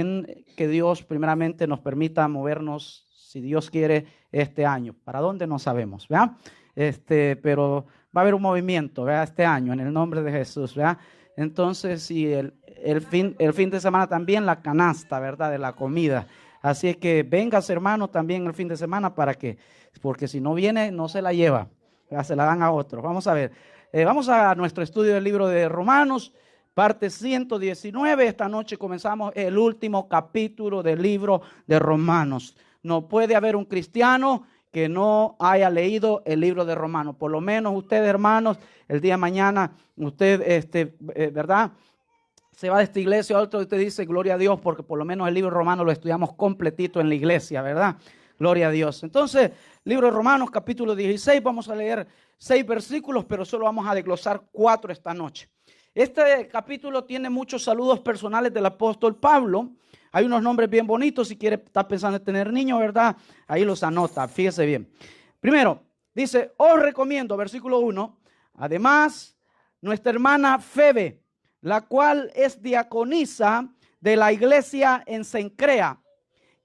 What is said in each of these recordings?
en que Dios primeramente nos permita movernos, si Dios quiere, este año. ¿Para dónde? No sabemos, ¿verdad? Pero va a haber un movimiento, ¿verdad? Este año, en el nombre de Jesús, ¿verdad? Entonces, sí, el fin de semana también la canasta, ¿verdad? De la comida. Así es que vengas, hermano, también el fin de semana porque si no viene, no se la lleva, ¿verdad? Se la dan a otros. Vamos a ver, vamos a nuestro estudio del libro de Romanos, parte 119. Esta noche comenzamos el último capítulo del libro de Romanos. No puede haber un cristiano que no haya leído el libro de Romanos. Por lo menos ustedes, hermanos, el día de mañana, usted, ¿verdad?, se va de esta iglesia a otro y usted dice, gloria a Dios, porque por lo menos el libro de Romanos lo estudiamos completito en la iglesia, ¿verdad? Gloria a Dios. Entonces, libro de Romanos, capítulo 16, vamos a leer 6 versículos, pero solo vamos a desglosar 4 esta noche. Este capítulo tiene muchos saludos personales del apóstol Pablo. Hay unos nombres bien bonitos, si quiere estar pensando en tener niños, ¿verdad? Ahí los anota, fíjese bien. Primero, dice, os recomiendo, versículo 1, además, nuestra hermana Febe, la cual es diaconisa de la iglesia en Cencrea,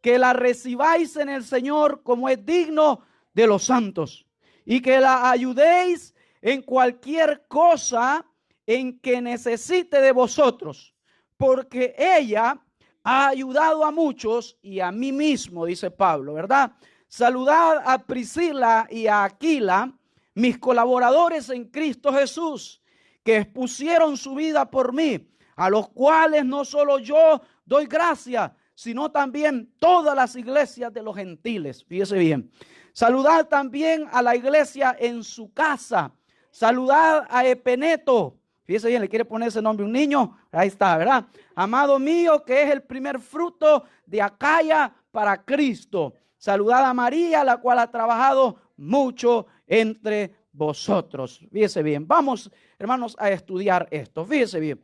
que la recibáis en el Señor como es digno de los santos, y que la ayudéis en cualquier cosa en que necesite de vosotros, porque ella ha ayudado a muchos y a mí mismo, dice Pablo, ¿verdad? Saludad a Priscila y a Aquila, mis colaboradores en Cristo Jesús, que expusieron su vida por mí, a los cuales no solo yo doy gracias, sino también todas las iglesias de los gentiles. Fíjese bien. Saludad también a la iglesia en su casa. Saludad a Epeneto. Fíjese bien, le quiere poner ese nombre a un niño. Ahí está, ¿verdad? Amado mío, que es el primer fruto de Acaya para Cristo. Saludad a María, la cual ha trabajado mucho entre vosotros. Fíjese bien. Vamos, hermanos, a estudiar esto. Fíjese bien.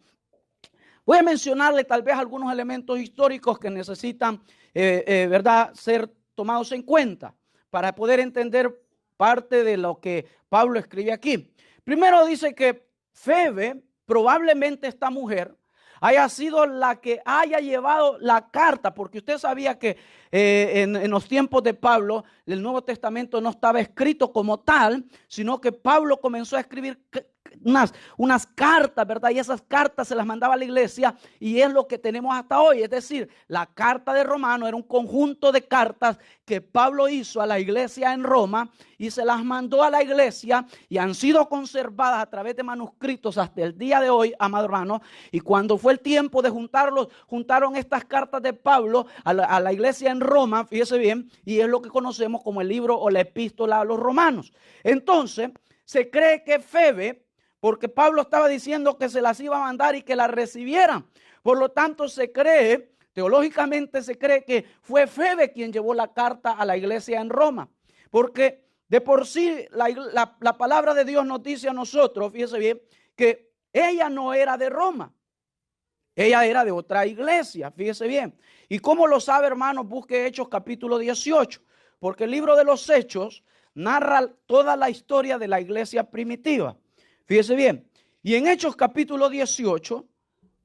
Voy a mencionarle tal vez algunos elementos históricos que necesitan, ¿verdad?, ser tomados en cuenta para poder entender parte de lo que Pablo escribe aquí. Primero dice que Febe, probablemente esta mujer, haya sido la que haya llevado la carta, porque usted sabía que en los tiempos de Pablo el Nuevo Testamento no estaba escrito como tal, sino que Pablo comenzó a escribir unas cartas, ¿verdad? Y esas cartas se las mandaba a la iglesia y es lo que tenemos hasta hoy. Es decir, la carta de Romano era un conjunto de cartas que Pablo hizo a la iglesia en Roma y se las mandó a la iglesia y han sido conservadas a través de manuscritos hasta el día de hoy, amado hermano. Y cuando fue el tiempo de juntarlos, juntaron estas cartas de Pablo a la iglesia en Roma, fíjese bien, y es lo que conocemos como el libro o la epístola a los romanos. Entonces, se cree que Febe, porque Pablo estaba diciendo que se las iba a mandar y que las recibieran. Por lo tanto, se cree, teológicamente se cree que fue Febe quien llevó la carta a la iglesia en Roma. Porque de por sí la palabra de Dios nos dice a nosotros, fíjese bien, que ella no era de Roma. Ella era de otra iglesia, fíjese bien. ¿Y cómo lo sabe, hermanos? Busque Hechos capítulo 18. Porque el libro de los Hechos narra toda la historia de la iglesia primitiva. Fíjese bien, y en Hechos capítulo 18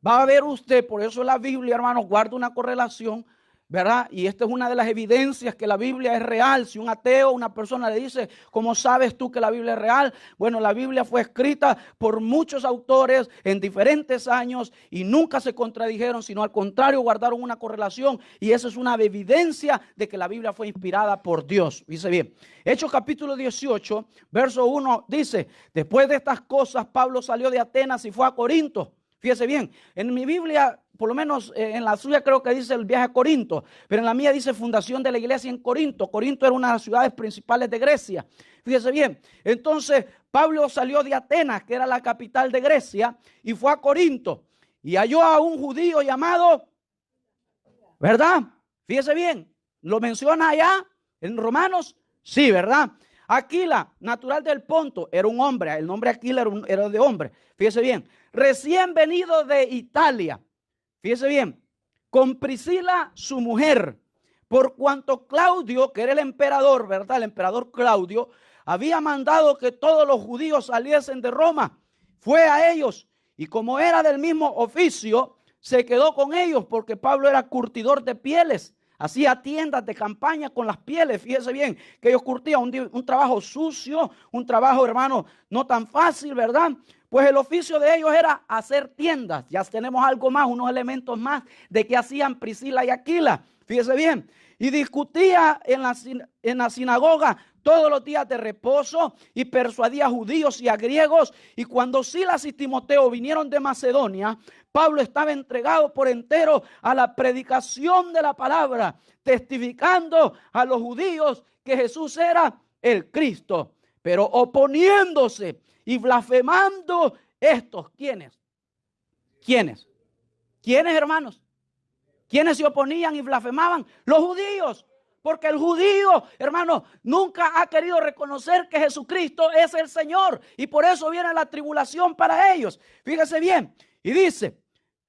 va a ver usted, por eso la Biblia, hermanos, guarda una correlación, ¿verdad? Y esta es una de las evidencias que la Biblia es real. Si un ateo, una persona le dice, ¿cómo sabes tú que la Biblia es real? Bueno, la Biblia fue escrita por muchos autores en diferentes años y nunca se contradijeron, sino al contrario, guardaron una correlación. Y esa es una evidencia de que la Biblia fue inspirada por Dios. Dice bien, Hechos capítulo 18, verso 1 dice, después de estas cosas, Pablo salió de Atenas y fue a Corinto. Fíjese bien, en mi Biblia, por lo menos en la suya creo que dice el viaje a Corinto, pero en la mía dice fundación de la iglesia en Corinto. Corinto era una de las ciudades principales de Grecia. Fíjese bien, entonces Pablo salió de Atenas, que era la capital de Grecia, y fue a Corinto. Y halló a un judío llamado, ¿verdad? Fíjese bien, ¿lo menciona allá en Romanos? Sí, ¿verdad? Aquila, natural del Ponto, era un hombre. El nombre Aquila era de hombre. Fíjese bien, recién venido de Italia. Fíjese bien, con Priscila su mujer, por cuanto Claudio, que era el emperador, ¿verdad? El emperador Claudio había mandado que todos los judíos saliesen de Roma. Fue a ellos y como era del mismo oficio, se quedó con ellos porque Pablo era curtidor de pieles. Hacía tiendas de campaña con las pieles. Fíjese bien que ellos curtían un trabajo sucio, un trabajo, hermano, no tan fácil, ¿verdad? Pues el oficio de ellos era hacer tiendas. Ya tenemos algo más, unos elementos más de que hacían Priscila y Aquila. Fíjese bien. Y discutía en la sinagoga todos los días de reposo y persuadía a judíos y a griegos. Y cuando Silas y Timoteo vinieron de Macedonia, Pablo estaba entregado por entero a la predicación de la palabra, testificando a los judíos que Jesús era el Cristo, pero oponiéndose y blasfemando estos. ¿Quiénes? ¿Quiénes? ¿Quiénes, hermanos? ¿Quiénes se oponían y blasfemaban? Los judíos. Porque el judío, hermano, nunca ha querido reconocer que Jesucristo es el Señor. Y por eso viene la tribulación para ellos. Fíjese bien. Y dice,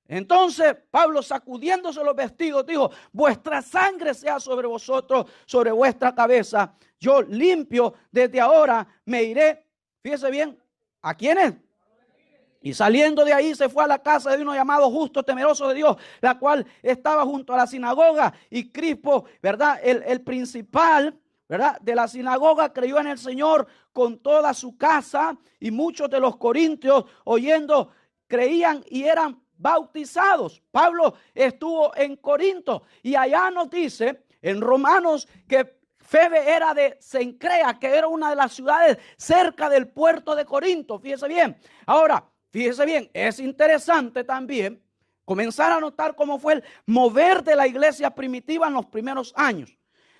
entonces Pablo, sacudiéndose los vestidos, dijo: vuestra sangre sea sobre vosotros, sobre vuestra cabeza. Yo limpio, desde ahora me iré. Fíjese bien, ¿a quiénes? Y saliendo de ahí se fue a la casa de uno llamado Justo, temeroso de Dios, la cual estaba junto a la sinagoga. Y Crispo, ¿verdad? El principal, ¿verdad?, de la sinagoga, creyó en el Señor con toda su casa. Y muchos de los corintios, oyendo, creían y eran bautizados. Pablo estuvo en Corinto y allá nos dice en Romanos que Febe era de Cencrea, que era una de las ciudades cerca del puerto de Corinto. Fíjese bien. Ahora, fíjese bien, es interesante también comenzar a notar cómo fue el mover de la iglesia primitiva en los primeros años.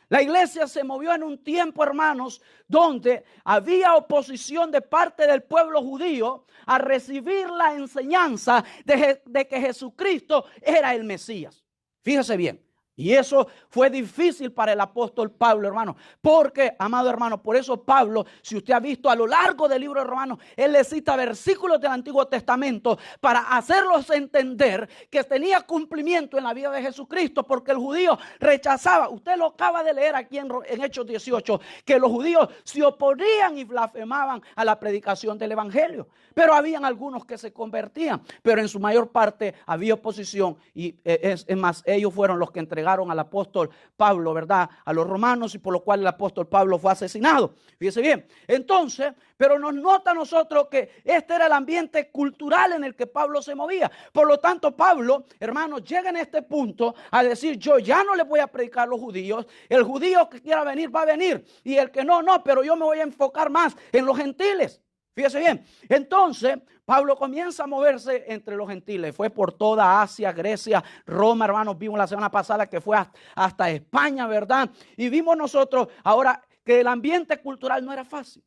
La iglesia se movió en un tiempo, hermanos, donde había oposición de parte del pueblo judío a recibir la enseñanza de que Jesucristo era el Mesías. Fíjese bien. Y eso fue difícil para el apóstol Pablo, hermano. Porque, amado hermano, por eso Pablo, si usted ha visto a lo largo del libro de Romanos, él le cita versículos del Antiguo Testamento para hacerlos entender que tenía cumplimiento en la vida de Jesucristo. Porque el judío rechazaba, usted lo acaba de leer aquí en Hechos 18, que los judíos se oponían y blasfemaban a la predicación del evangelio. Pero habían algunos que se convertían, pero en su mayor parte había oposición. Y es más, ellos fueron los que entregaron al apóstol Pablo, ¿verdad?, a los romanos, y por lo cual el apóstol Pablo fue asesinado. Fíjese bien. Entonces, pero nos nota a nosotros que este era el ambiente cultural en el que Pablo se movía. Por lo tanto, Pablo, hermanos, llega en este punto a decir: yo ya no le voy a predicar a los judíos. El judío que quiera venir va a venir, y el que no, pero yo me voy a enfocar más en los gentiles. Fíjese bien. Entonces, Pablo comienza a moverse entre los gentiles. Fue por toda Asia, Grecia, Roma, hermanos. Vimos la semana pasada que fue hasta España, ¿verdad? Y vimos nosotros ahora que el ambiente cultural no era fácil.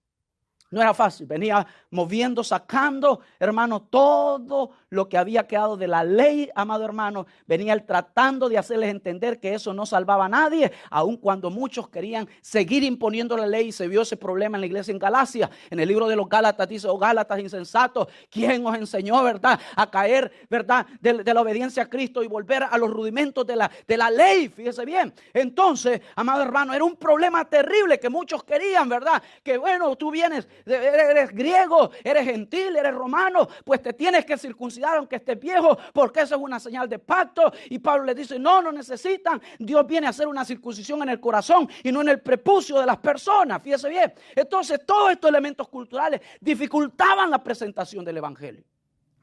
No era fácil, venía moviendo, sacando, hermano, todo lo que había quedado de la ley, amado hermano. Venía él tratando de hacerles entender que eso no salvaba a nadie, aun cuando muchos querían seguir imponiendo la ley. Y se vio ese problema en la iglesia en Galacia. En el libro de los Gálatas dice: oh Gálatas insensatos, ¿quién os enseñó, verdad, a caer, verdad, de la obediencia a Cristo y volver a los rudimentos de la ley? Fíjese bien. Entonces, amado hermano, era un problema terrible que muchos querían, verdad, que bueno, tú vienes, eres griego, eres gentil, eres romano, pues te tienes que circuncidar aunque estés viejo, porque eso es una señal de pacto. Y Pablo le dice: no necesitan. Dios viene a hacer una circuncisión en el corazón y no en el prepucio de las personas. Fíjese bien. Entonces, todos estos elementos culturales dificultaban la presentación del evangelio.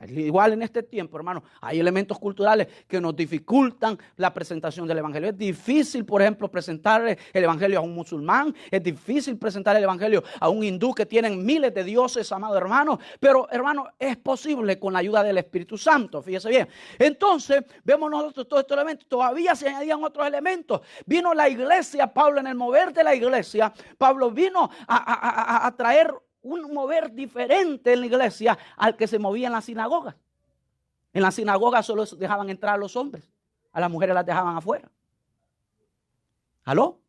Igual en este tiempo, hermano, hay elementos culturales que nos dificultan la presentación del evangelio. Es difícil, por ejemplo, presentar el evangelio a un musulmán. Es difícil presentar el evangelio a un hindú que tienen miles de dioses, amado hermano. Pero, hermano, es posible con la ayuda del Espíritu Santo. Fíjese bien. Entonces, vemos nosotros todos estos elementos. Todavía se añadían otros elementos. Vino la iglesia, Pablo, en el mover de la iglesia, Pablo vino a traer un mover diferente en la iglesia al que se movía en la sinagoga. En la sinagoga solo dejaban entrar a los hombres, a las mujeres las dejaban afuera. ¿Aló?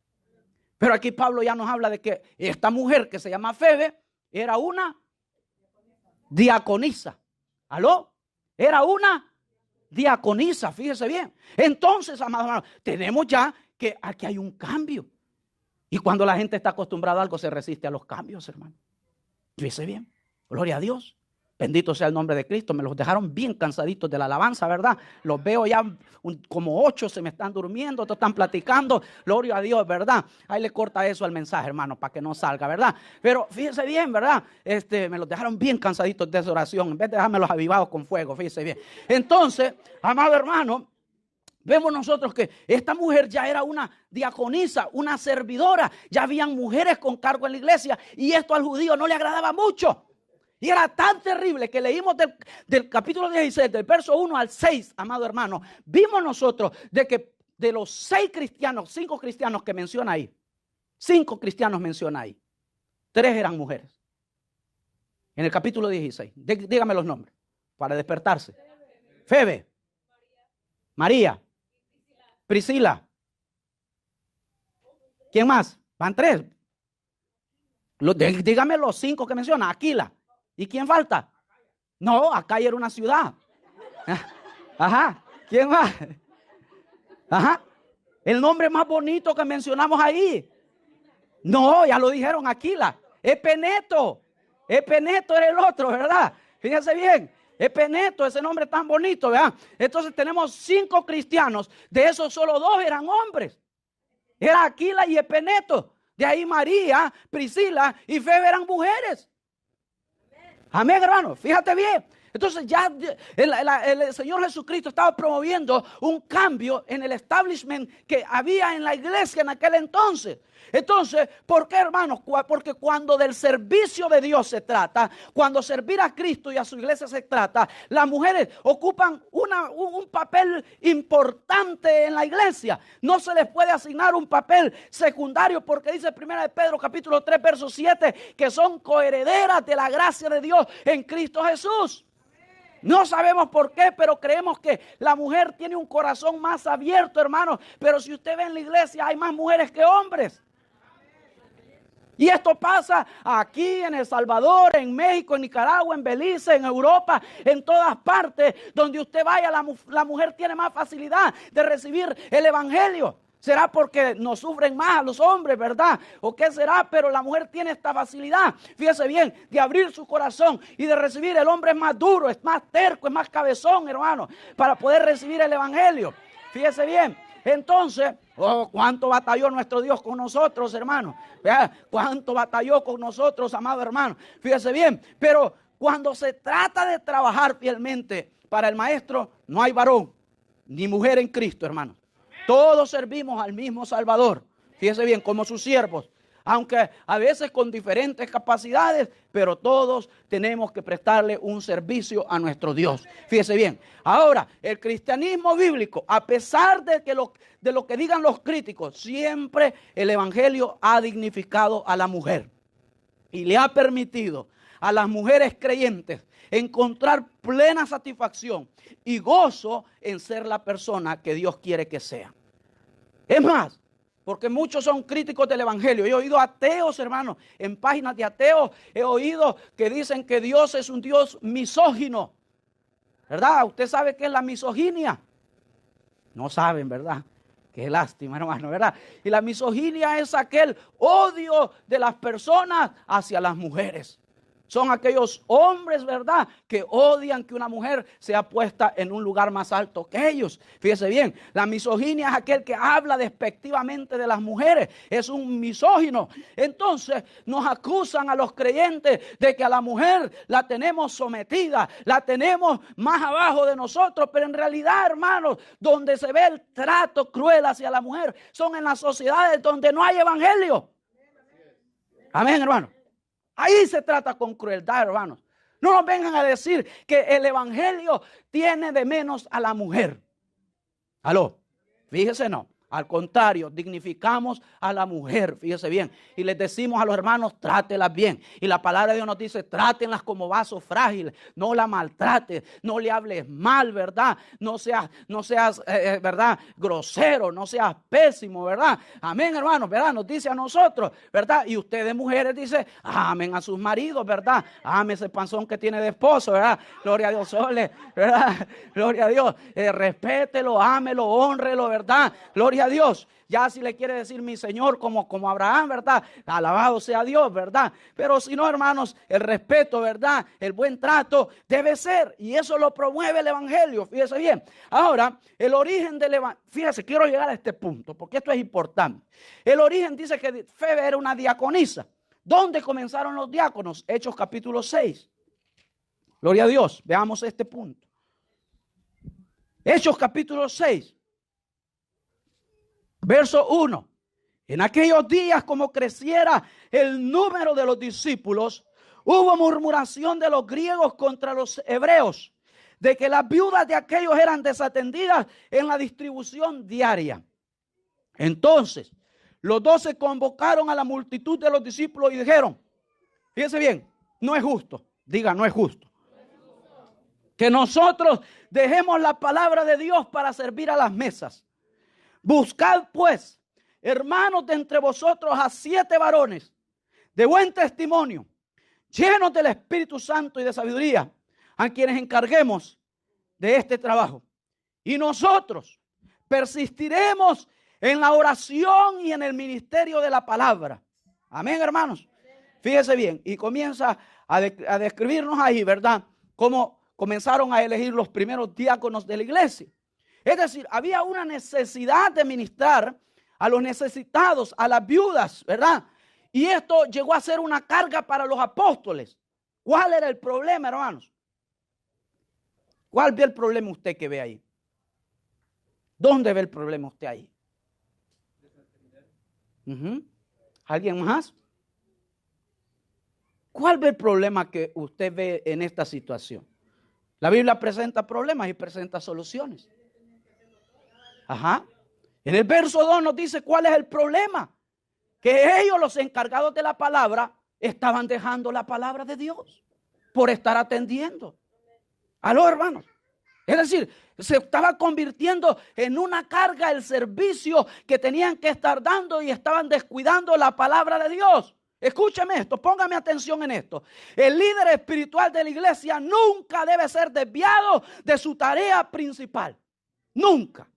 Pero aquí Pablo ya nos habla de que esta mujer que se llama Febe era una diaconisa. ¿Aló? Era una diaconisa, fíjese bien. Entonces, amados hermanos, tenemos ya que aquí hay un cambio. Y cuando la gente está acostumbrada a algo, se resiste a los cambios, hermano. Fíjese bien, gloria a Dios. Bendito sea el nombre de Cristo. Me los dejaron bien cansaditos de la alabanza, ¿verdad? Los veo ya como 8 se me están durmiendo, otros están platicando. Gloria a Dios, ¿verdad? Ahí le corta eso al mensaje, hermano, para que no salga, ¿verdad? Pero fíjese bien, ¿verdad? Me los dejaron bien cansaditos de esa oración. En vez de dejármelos avivados con fuego, fíjese bien. Entonces, amado hermano, vemos nosotros que esta mujer ya era una diaconisa, una servidora. Ya habían mujeres con cargo en la iglesia y esto al judío no le agradaba mucho. Y era tan terrible que leímos del capítulo 16, del verso 1 al 6, amado hermano. Vimos nosotros de que de los 6 cristianos, 5 cristianos que menciona ahí, 5 cristianos menciona ahí, 3 eran mujeres. En el capítulo 16, dígame los nombres para despertarse. Febe, María, Priscila. ¿Quién más? Van 3. Dígame los 5 que menciona. Aquila. ¿Y quién falta? No, acá era una ciudad. Ajá. ¿Quién más? Ajá. El nombre más bonito que mencionamos ahí. No, ya lo dijeron, Aquila. Epeneto. Epeneto era el otro, ¿verdad? Fíjense bien. Epeneto, ese nombre tan bonito, ¿verdad? Entonces tenemos 5 cristianos. De esos solo 2 eran hombres. Era Aquila y Epeneto. De ahí María, Priscila y Febe eran mujeres. Amén, hermano. Fíjate bien. Entonces ya el Señor Jesucristo estaba promoviendo un cambio en el establishment que había en la iglesia en aquel entonces. Entonces, ¿por qué, hermanos? Porque cuando del servicio de Dios se trata, cuando servir a Cristo y a su iglesia se trata, las mujeres ocupan un papel importante en la iglesia. No se les puede asignar un papel secundario porque dice 1 de Pedro capítulo 3 verso 7 que son coherederas de la gracia de Dios en Cristo Jesús. No sabemos por qué, pero creemos que la mujer tiene un corazón más abierto, hermano. Pero si usted ve en la iglesia hay más mujeres que hombres. Y esto pasa aquí en El Salvador, en México, en Nicaragua, en Belice, en Europa, en todas partes. Donde usted vaya, la mujer tiene más facilidad de recibir el evangelio. ¿Será porque nos sufren más a los hombres, verdad? ¿O qué será? Pero la mujer tiene esta facilidad, fíjese bien, de abrir su corazón y de recibir. El hombre es más duro, es más terco, es más cabezón, hermano, para poder recibir el evangelio. Fíjese bien. Entonces, cuánto batalló nuestro Dios con nosotros, hermano. ¿Vea? Cuánto batalló con nosotros, amado hermano. Fíjese bien. Pero cuando se trata de trabajar fielmente para el maestro, no hay varón ni mujer en Cristo, hermano. Todos servimos al mismo Salvador. Fíjese bien, como sus siervos. Aunque a veces con diferentes capacidades, pero todos tenemos que prestarle un servicio a nuestro Dios. Fíjese bien. Ahora, el cristianismo bíblico, a pesar de lo que digan los críticos, siempre el evangelio ha dignificado a la mujer. Y le ha permitido a las mujeres creyentes encontrar plena satisfacción y gozo en ser la persona que Dios quiere que sea. Es más, porque muchos son críticos del evangelio. Yo he oído ateos, hermanos, en páginas de ateos he oído que dicen que Dios es un Dios misógino. ¿Verdad? ¿Usted sabe qué es la misoginia? No saben, ¿verdad? Qué lástima, hermano, ¿verdad? Y la misoginia es aquel odio de las personas hacia las mujeres. Son aquellos hombres, ¿verdad?, que odian que una mujer sea puesta en un lugar más alto que ellos. Fíjese bien, la misoginia es aquel que habla despectivamente de las mujeres. Es un misógino. Entonces nos acusan a los creyentes de que a la mujer la tenemos sometida, la tenemos más abajo de nosotros. Pero en realidad, hermanos, donde se ve el trato cruel hacia la mujer son en las sociedades donde no hay evangelio. Amén, hermano. Ahí se trata con crueldad, hermanos. No nos vengan a decir que el evangelio tiene de menos a la mujer. Aló, fíjese, no. Al contrario, dignificamos a la mujer, fíjese bien. Y les decimos a los hermanos, trátelas bien. Y la palabra de Dios nos dice, trátenlas como vasos frágiles. No la maltrates, no le hables mal, ¿verdad? No seas, ¿verdad?, grosero, no seas pésimo, ¿verdad? Amén, hermanos, ¿verdad? Nos dice a nosotros, ¿verdad? Y ustedes mujeres dicen, amen a sus maridos, ¿verdad? Ame ese panzón que tiene de esposo, ¿verdad? Gloria a Dios, ¿verdad? Gloria a Dios. Respételo, ámelo, hónrelo, ¿verdad? Gloria Gloria a Dios. Ya si le quiere decir mi Señor como Abraham, ¿verdad? Alabado sea Dios, ¿verdad? Pero si no, hermanos, el respeto, ¿verdad? El buen trato debe ser. Y eso lo promueve el Evangelio. Fíjese bien. Ahora, el origen del Evangelio. Fíjese, quiero llegar a este punto porque esto es importante. El origen dice que Febe era una diaconisa. ¿Dónde comenzaron los diáconos? Hechos capítulo 6. Gloria a Dios. Veamos este punto. Hechos capítulo 6. Verso 1. En aquellos días, como creciera el número de los discípulos, hubo murmuración de los griegos contra los hebreos, de que las viudas de aquellos eran desatendidas en la distribución diaria. Entonces, los 12 convocaron a la multitud de los discípulos y dijeron, fíjense bien, no es justo, diga, no es justo, que nosotros dejemos la palabra de Dios para servir a las mesas. Buscad pues, hermanos, de entre vosotros a 7 varones de buen testimonio, llenos del Espíritu Santo y de sabiduría, a quienes encarguemos de este trabajo. Y nosotros persistiremos en la oración y en el ministerio de la palabra. Amén, hermanos. Fíjese bien, y comienza a describirnos ahí, ¿verdad? Cómo comenzaron a elegir los primeros diáconos de la iglesia. Es decir, había una necesidad de ministrar a los necesitados, a las viudas, ¿verdad? Y esto llegó a ser una carga para los apóstoles. ¿Cuál era el problema, hermanos? ¿Cuál ve el problema usted que ve ahí? ¿Dónde ve el problema usted ahí? ¿Alguien más? ¿Cuál ve el problema que usted ve en esta situación? La Biblia presenta problemas y presenta soluciones. Ajá. En el verso 2 nos dice cuál es el problema. Que ellos, los encargados de la palabra, estaban dejando la palabra de Dios por estar atendiendo. ¿Aló, hermanos? Es decir, se estaba convirtiendo en una carga el servicio que tenían que estar dando y estaban descuidando la palabra de Dios. Escúcheme esto, póngame atención en esto. El líder espiritual de la iglesia nunca debe ser desviado de su tarea principal. Nunca.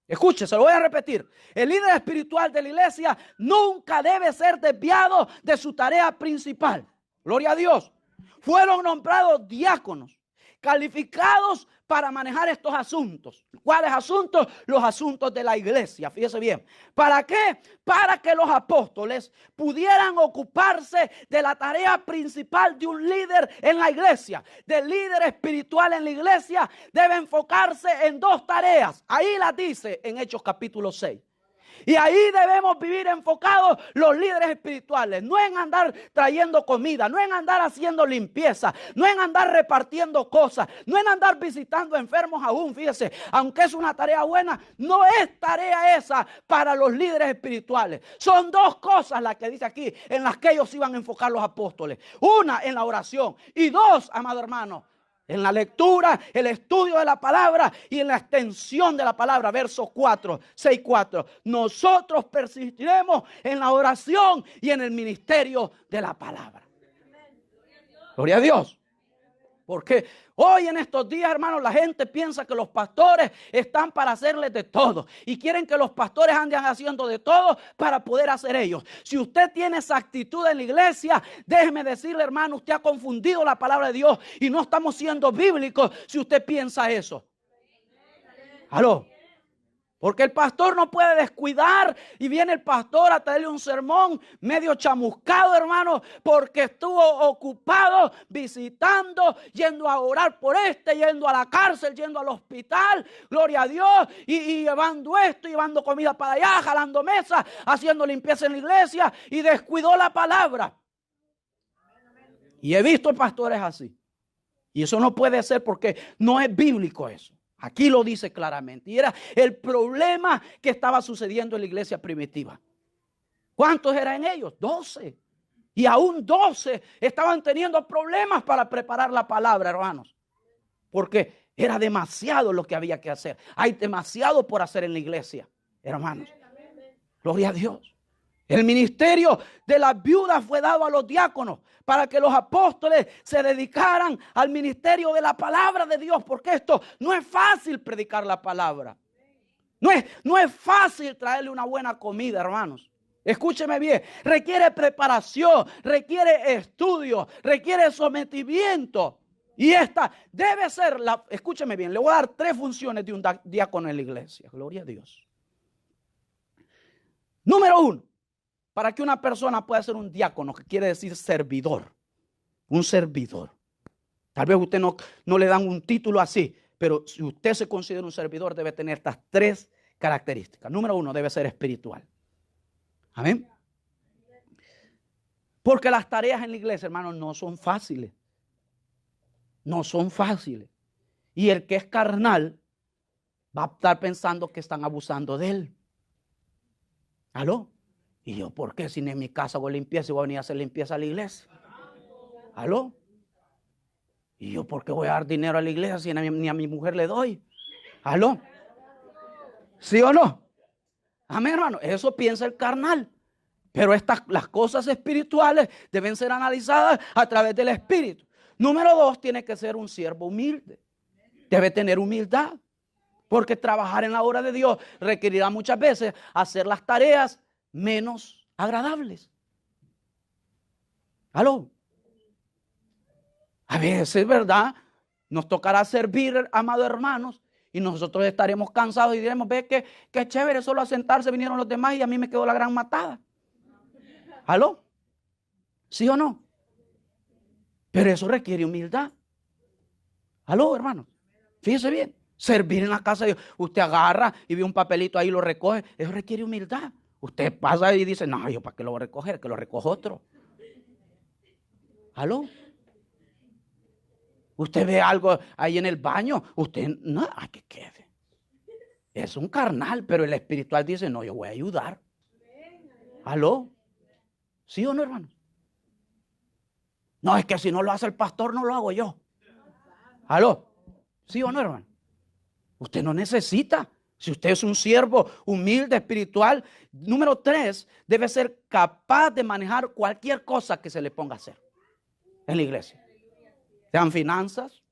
Escuche, se lo voy a repetir. El líder espiritual de la iglesia nunca debe ser desviado de su tarea principal. Gloria a Dios. Fueron nombrados diáconos, calificados para manejar estos asuntos. ¿Cuáles asuntos? Los asuntos de la iglesia. Fíjese bien. ¿Para qué? Para que los apóstoles pudieran ocuparse de la tarea principal de un líder en la iglesia. Del líder espiritual en la iglesia debe enfocarse en 2 tareas. Ahí las dice en Hechos capítulo 6. Y ahí debemos vivir enfocados los líderes espirituales, no en andar trayendo comida, no en andar haciendo limpieza, no en andar repartiendo cosas, no en andar visitando enfermos aún. Fíjese, aunque es una tarea buena, no es tarea esa para los líderes espirituales. Son 2 cosas las que dice aquí en las que ellos iban a enfocar los apóstoles. Una, en la oración, y 2, amado hermano, en la lectura, el estudio de la palabra y en la extensión de la palabra. Verso 4, 6:4. Nosotros persistiremos en la oración y en el ministerio de la palabra. Gloria a Dios. Porque hoy en estos días, hermanos, la gente piensa que los pastores están para hacerles de todo. Y quieren que los pastores anden haciendo de todo para poder hacer ellos. Si usted tiene esa actitud en la iglesia, déjeme decirle, hermano, usted ha confundido la palabra de Dios. Y no estamos siendo bíblicos si usted piensa eso. ¿Aló? Porque el pastor no puede descuidar y viene el pastor a traerle un sermón medio chamuscado, hermano, porque estuvo ocupado visitando, yendo a orar por yendo a la cárcel, yendo al hospital, gloria a Dios, y llevando esto, llevando comida para allá, jalando mesas, haciendo limpieza en la iglesia y descuidó la palabra. Y he visto pastores así. Y eso no puede ser porque no es bíblico eso. Aquí lo dice claramente. Y era el problema que estaba sucediendo en la iglesia primitiva. ¿Cuántos eran ellos? 12. Y aún 12 estaban teniendo problemas para preparar la palabra, hermanos. Porque era demasiado lo que había que hacer. Hay demasiado por hacer en la iglesia, hermanos. Gloria a Dios. El ministerio de las viudas fue dado a los diáconos para que los apóstoles se dedicaran al ministerio de la palabra de Dios, porque esto no es fácil predicar la palabra. No es fácil traerle una buena comida, hermanos. Escúcheme bien, requiere preparación, requiere estudio, requiere sometimiento. Y esta debe ser escúcheme bien, le voy a dar 3 funciones de un diácono en la iglesia. Gloria a Dios. Número 1, para que una persona pueda ser un diácono, que quiere decir servidor, un servidor. Tal vez usted no le dan un título así, pero si usted se considera un servidor, debe tener estas 3 características. Número 1, debe ser espiritual. Amén. Porque las tareas en la iglesia, hermanos, no son fáciles. No son fáciles. Y el que es carnal va a estar pensando que están abusando de él. ¿Aló? Y yo, ¿por qué? Si ni en mi casa hago limpieza y voy a venir a hacer limpieza a la iglesia. ¿Aló? Y yo, ¿por qué voy a dar dinero a la iglesia si ni a mi mujer le doy? ¿Aló? ¿Sí o no? Amén, hermano. Eso piensa el carnal. Pero las cosas espirituales deben ser analizadas a través del Espíritu. Número 2, tiene que ser un siervo humilde. Debe tener humildad. Porque trabajar en la obra de Dios requerirá muchas veces hacer las tareas menos agradables. ¿Aló? A veces, ¿verdad? Nos tocará servir, amados hermanos, y nosotros estaremos cansados y diremos, ve que chévere, solo a sentarse vinieron los demás y a mí me quedó la gran matada. ¿Aló? ¿Sí o no? Pero eso requiere humildad. ¿Aló, hermano? Fíjese bien. Servir en la casa de Dios. Usted agarra y ve un papelito ahí y lo recoge. Eso requiere humildad. Usted pasa y dice, no, yo para qué lo voy a recoger, que lo recoja otro. ¿Aló? Usted ve algo ahí en el baño. Usted, no, que quede. Es un carnal, pero el espiritual dice, no, yo voy a ayudar. ¿Aló? ¿Sí o no, hermano? No, es que si no lo hace el pastor, no lo hago yo. ¿Aló? ¿Sí o no, hermano? Usted no necesita. Si usted es un siervo humilde, espiritual. Número 3, debe ser capaz de manejar cualquier cosa que se le ponga a hacer en la iglesia. Sean finanzas,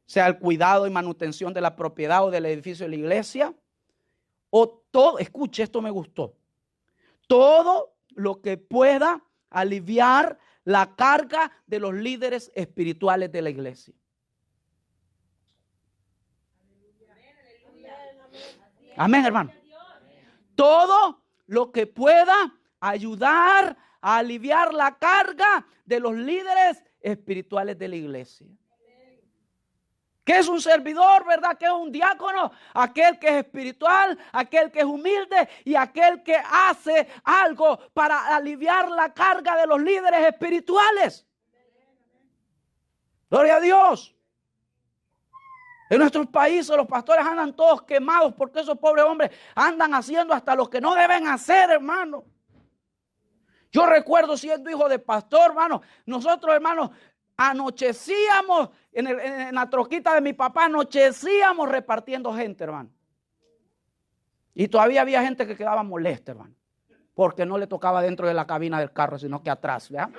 sea el cuidado y manutención de la propiedad o del edificio de la iglesia. O todo, escuche, esto me gustó. Todo lo que pueda aliviar la carga de los líderes espirituales de la iglesia. Amén, hermano. Todo lo que pueda ayudar a aliviar la carga de los líderes espirituales de la iglesia. ¿Qué es un servidor, verdad? ¿Qué es un diácono? Aquel que es espiritual, aquel que es humilde y aquel que hace algo para aliviar la carga de los líderes espirituales. Gloria a Dios. En nuestros países los pastores andan todos quemados porque esos pobres hombres andan haciendo hasta lo que no deben hacer, hermano. Yo recuerdo siendo hijo de pastor, hermano. Nosotros, hermano, anochecíamos en la troquita de mi papá, anochecíamos repartiendo gente, hermano. Y todavía había gente que quedaba molesta, hermano, porque no le tocaba dentro de la cabina del carro, sino que atrás, ¿verdad?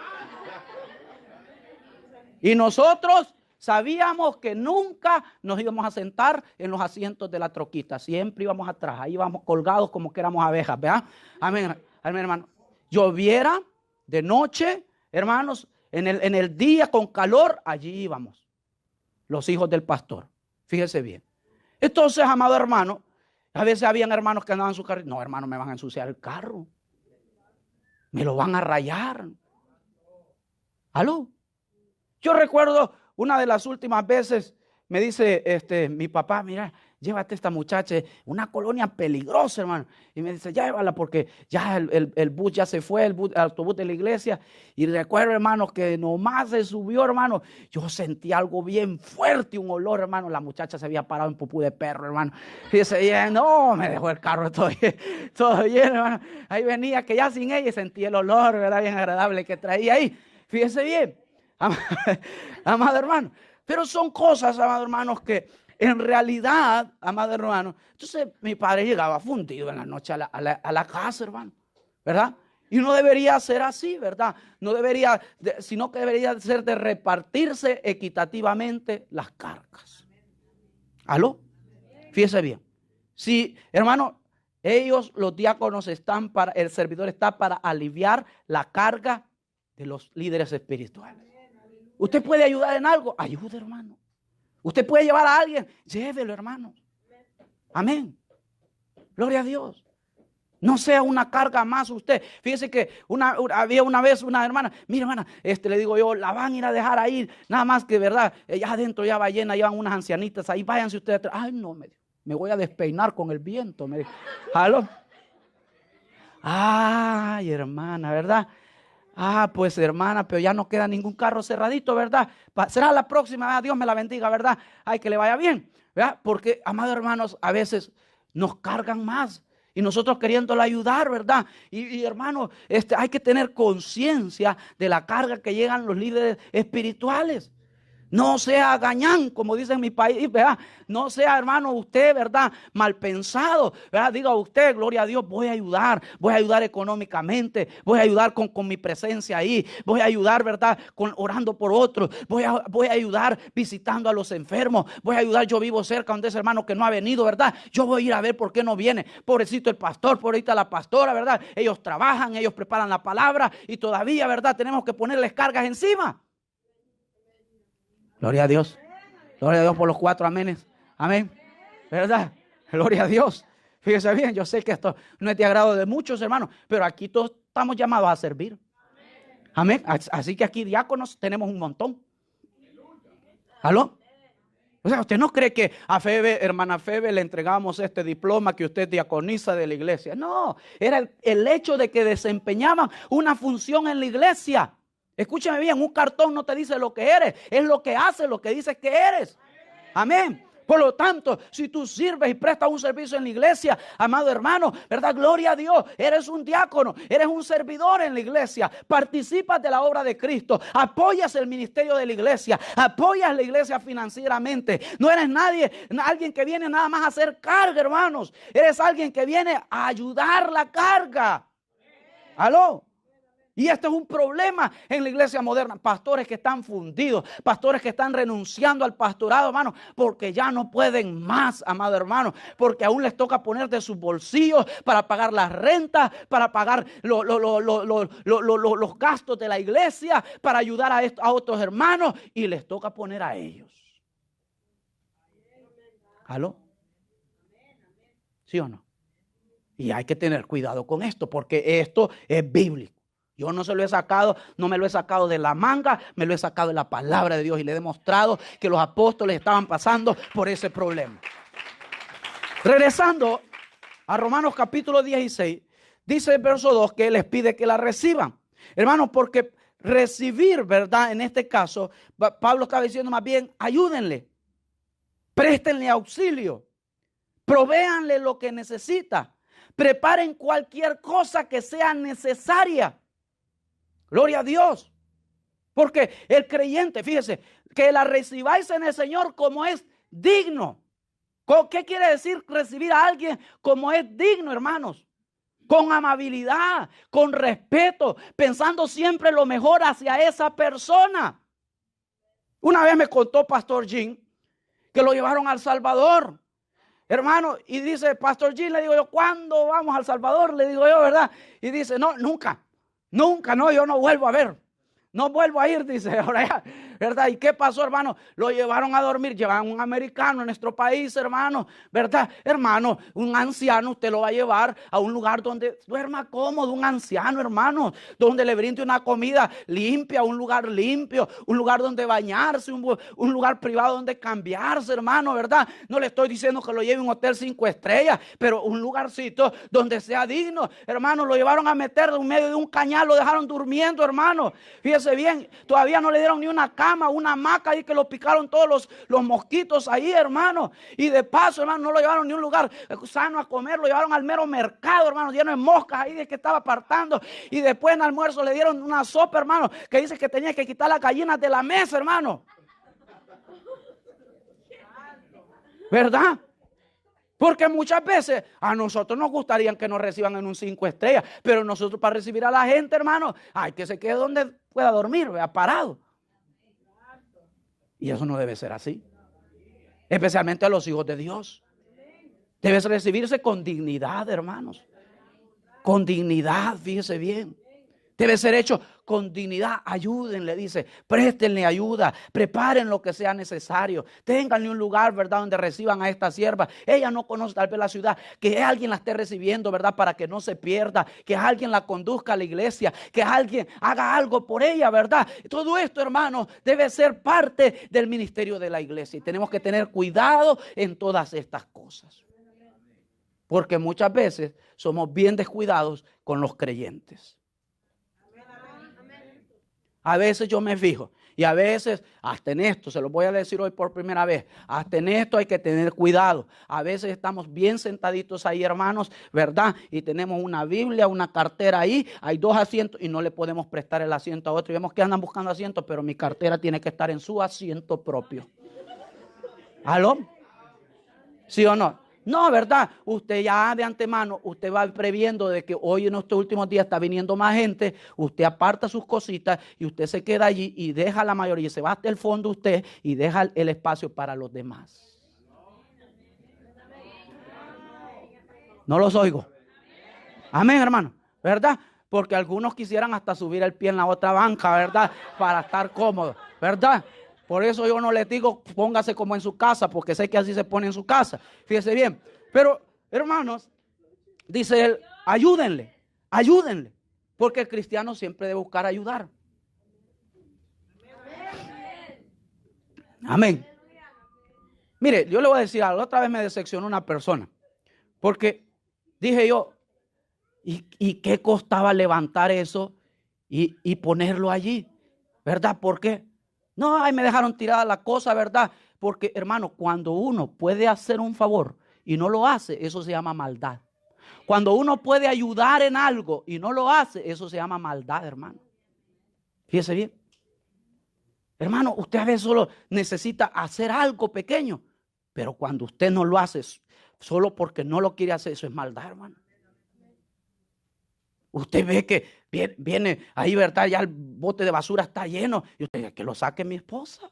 Y nosotros sabíamos que nunca nos íbamos a sentar en los asientos de la troquita, siempre íbamos atrás, ahí íbamos colgados como que éramos abejas, ¿verdad? Amén, amén, hermano. Lloviera de noche, hermanos, en el día con calor, allí íbamos, los hijos del pastor. Fíjese bien. Entonces, amado hermano, a veces habían hermanos que andaban en su carro. No, hermano, me van a ensuciar el carro. Me lo van a rayar. ¿Aló? Yo recuerdo una de las últimas veces, me dice mi papá, mira, llévate a esta muchacha, una colonia peligrosa, hermano. Y me dice, llévala porque ya el bus ya se fue, el autobús de la iglesia. Y recuerdo, hermano, que nomás se subió, hermano. Yo sentí algo bien fuerte, un olor, hermano. La muchacha se había parado en pupú de perro, hermano. Y dice, no, me dejó el carro todo bien, hermano. Ahí venía, que ya sin ella sentí el olor, ¿verdad? Bien agradable que traía ahí. Fíjese bien, amado hermano. Pero son cosas, amado hermanos, que en realidad, amado hermano, entonces mi padre llegaba fundido en la noche a la casa, hermano, ¿verdad? Y no debería ser así, ¿verdad? No debería, sino que debería ser de repartirse equitativamente las cargas. ¿Aló? Fíjese bien. Sí, hermano, ellos, los diáconos, están para, el servidor está para aliviar la carga de los líderes espirituales. Usted puede ayudar en algo, ayude, hermano. Usted puede llevar a alguien, llévelo, hermano. Amén. Gloria a Dios. No sea una carga más usted. Fíjese que había una vez una hermana, mira hermana, le digo yo, la van a ir a dejar ahí, nada más que verdad, ya adentro ya va llena, llevan unas ancianitas ahí, váyanse ustedes atrás. Ay no, me voy a despeinar con el viento, me dijo. ¿Aló? Ay hermana, ¿verdad? Ah, pues hermana, pero ya no queda ningún carro cerradito, ¿verdad? Será la próxima, Dios me la bendiga, ¿verdad? Ay, que le vaya bien, ¿verdad? Porque, amados hermanos, a veces nos cargan más. Y nosotros queriéndole ayudar, ¿verdad? Y hermano, hay que tener conciencia de la carga que llegan los líderes espirituales. No sea gañán, como dice en mi país, ¿verdad? No sea, hermano, usted, ¿verdad? Mal pensado, ¿verdad? Diga usted, gloria a Dios, voy a ayudar económicamente, voy a ayudar con mi presencia ahí, voy a ayudar, ¿verdad? Orando por otros, voy a ayudar visitando a los enfermos, voy a ayudar, yo vivo cerca donde ese hermano que no ha venido, ¿verdad? Yo voy a ir a ver por qué no viene, pobrecito el pastor, pobrecita la pastora, ¿verdad? Ellos trabajan, ellos preparan la palabra y todavía, ¿verdad? Tenemos que ponerles cargas encima. Gloria a Dios. Gloria a Dios por los 4 amenes. Amén. ¿Verdad? Gloria a Dios. Fíjese bien, yo sé que esto no es de agrado de muchos hermanos, pero aquí todos estamos llamados a servir. Amén. Así que aquí diáconos tenemos un montón. ¿Aló? O sea, ¿usted no cree que a Febe, hermana Febe, le entregamos este diploma que usted diaconiza de la iglesia? No, era el hecho de que desempeñaban una función en la iglesia. Escúchame bien, un cartón no te dice lo que eres, es lo que hace, lo que dices que eres. Amén. Por lo tanto, si tú sirves y prestas un servicio en la iglesia, amado hermano, ¿verdad? Gloria a Dios, eres un diácono, eres un servidor en la iglesia, participas de la obra de Cristo, apoyas el ministerio de la iglesia, apoyas la iglesia financieramente. No eres alguien que viene nada más a hacer carga, hermanos. Eres alguien que viene a ayudar la carga. ¿Aló? Y este es un problema en la iglesia moderna. Pastores que están fundidos, pastores que están renunciando al pastorado, hermano, porque ya no pueden más, amado hermano, porque aún les toca poner de sus bolsillos para pagar las rentas, para pagar los gastos de la iglesia, para ayudar a otros hermanos, y les toca poner a ellos. ¿Aló? ¿Sí o no? Y hay que tener cuidado con esto, porque esto es bíblico. Yo no me lo he sacado de la manga, me lo he sacado de la palabra de Dios y le he demostrado que los apóstoles estaban pasando por ese problema. Regresando a Romanos capítulo 16, dice el verso 2 que Él les pide que la reciban. Hermanos, porque recibir, ¿verdad? En este caso, Pablo estaba diciendo más bien, ayúdenle, préstenle auxilio, provéanle lo que necesita, preparen cualquier cosa que sea necesaria. Gloria a Dios. Porque el creyente, fíjese, que la recibáis en el Señor como es digno. ¿Qué quiere decir recibir a alguien como es digno, hermanos? Con amabilidad, con respeto, pensando siempre lo mejor hacia esa persona. Una vez me contó Pastor Jim que lo llevaron a El Salvador. Hermano, y dice Pastor Jim, le digo yo, ¿cuándo vamos a El Salvador? Le digo yo, ¿verdad? Y dice, no, nunca, no, yo no vuelvo a ver. No vuelvo a ir, dice, ahora ya, ¿verdad? ¿Y qué pasó, hermano? Lo llevaron a dormir, llevaron un americano en nuestro país, hermano, ¿verdad? Hermano, un anciano usted lo va a llevar a un lugar donde duerma cómodo, un anciano, hermano, donde le brinde una comida limpia, un lugar limpio, un lugar donde bañarse, un lugar privado donde cambiarse, hermano, ¿verdad? No le estoy diciendo que lo lleve a un hotel 5 estrellas, pero un lugarcito donde sea digno, hermano. Lo llevaron a meter en medio de un cañal, lo dejaron durmiendo, hermano. Fíjese bien, todavía no le dieron ni una cama, una hamaca ahí que lo picaron todos los mosquitos ahí, hermano. Y de paso, hermano, no lo llevaron ni a un lugar sano a comer, lo llevaron al mero mercado, hermano, lleno de moscas ahí de que estaba apartando. Y después en almuerzo le dieron una sopa, hermano, que dice que tenía que quitar las gallinas de la mesa, hermano. ¿Verdad? Porque muchas veces a nosotros nos gustaría que nos reciban en un 5 estrellas, pero nosotros para recibir a la gente, hermano, hay que se quede donde pueda dormir, vea, parado. Y eso no debe ser así. Especialmente a los hijos de Dios. Debe recibirse con dignidad, hermanos. Con dignidad, fíjese bien. Debe ser hecho con dignidad. Ayúdenle, dice, préstenle ayuda, preparen lo que sea necesario. Ténganle un lugar, ¿verdad?, donde reciban a esta sierva. Ella no conoce tal vez la ciudad, que alguien la esté recibiendo, ¿verdad?, para que no se pierda, que alguien la conduzca a la iglesia, que alguien haga algo por ella, ¿verdad? Todo esto, hermanos, debe ser parte del ministerio de la iglesia y tenemos que tener cuidado en todas estas cosas. Porque muchas veces somos bien descuidados con los creyentes. A veces yo me fijo y a veces hasta en esto, se lo voy a decir hoy por primera vez, hasta en esto hay que tener cuidado. A veces estamos bien sentaditos ahí, hermanos, ¿verdad? Y tenemos una Biblia, una cartera ahí, hay 2 asientos y no le podemos prestar el asiento a otro. Y vemos que andan buscando asientos, pero mi cartera tiene que estar en su asiento propio. ¿Aló? ¿Sí o no? No, ¿verdad? Usted ya de antemano, usted va previendo de que hoy en estos últimos días está viniendo más gente, usted aparta sus cositas y usted se queda allí y deja la mayoría, se va hasta el fondo usted y deja el espacio para los demás. No los oigo. Amén, hermano, ¿verdad? Porque algunos quisieran hasta subir el pie en la otra banca, ¿verdad? Para estar cómodos, ¿verdad? Por eso yo no les digo póngase como en su casa, porque sé que así se pone en su casa. Fíjese bien. Pero, hermanos, dice él, ayúdenle, ayúdenle. Porque el cristiano siempre debe buscar ayudar. Amén. Mire, yo le voy a decir algo. Otra vez me decepcionó una persona. Porque dije yo, ¿y qué costaba levantar eso y ponerlo allí? ¿Verdad? ¿Por qué? No, ahí me dejaron tirada la cosa, ¿verdad? Porque, hermano, cuando uno puede hacer un favor y no lo hace, eso se llama maldad. Cuando uno puede ayudar en algo y no lo hace, eso se llama maldad, hermano. Fíjese bien. Hermano, usted a veces solo necesita hacer algo pequeño, pero cuando usted no lo hace solo porque no lo quiere hacer, eso es maldad, hermano. Usted ve que viene ahí, ¿verdad? Ya el bote de basura está lleno. Y usted dice, que lo saque mi esposa.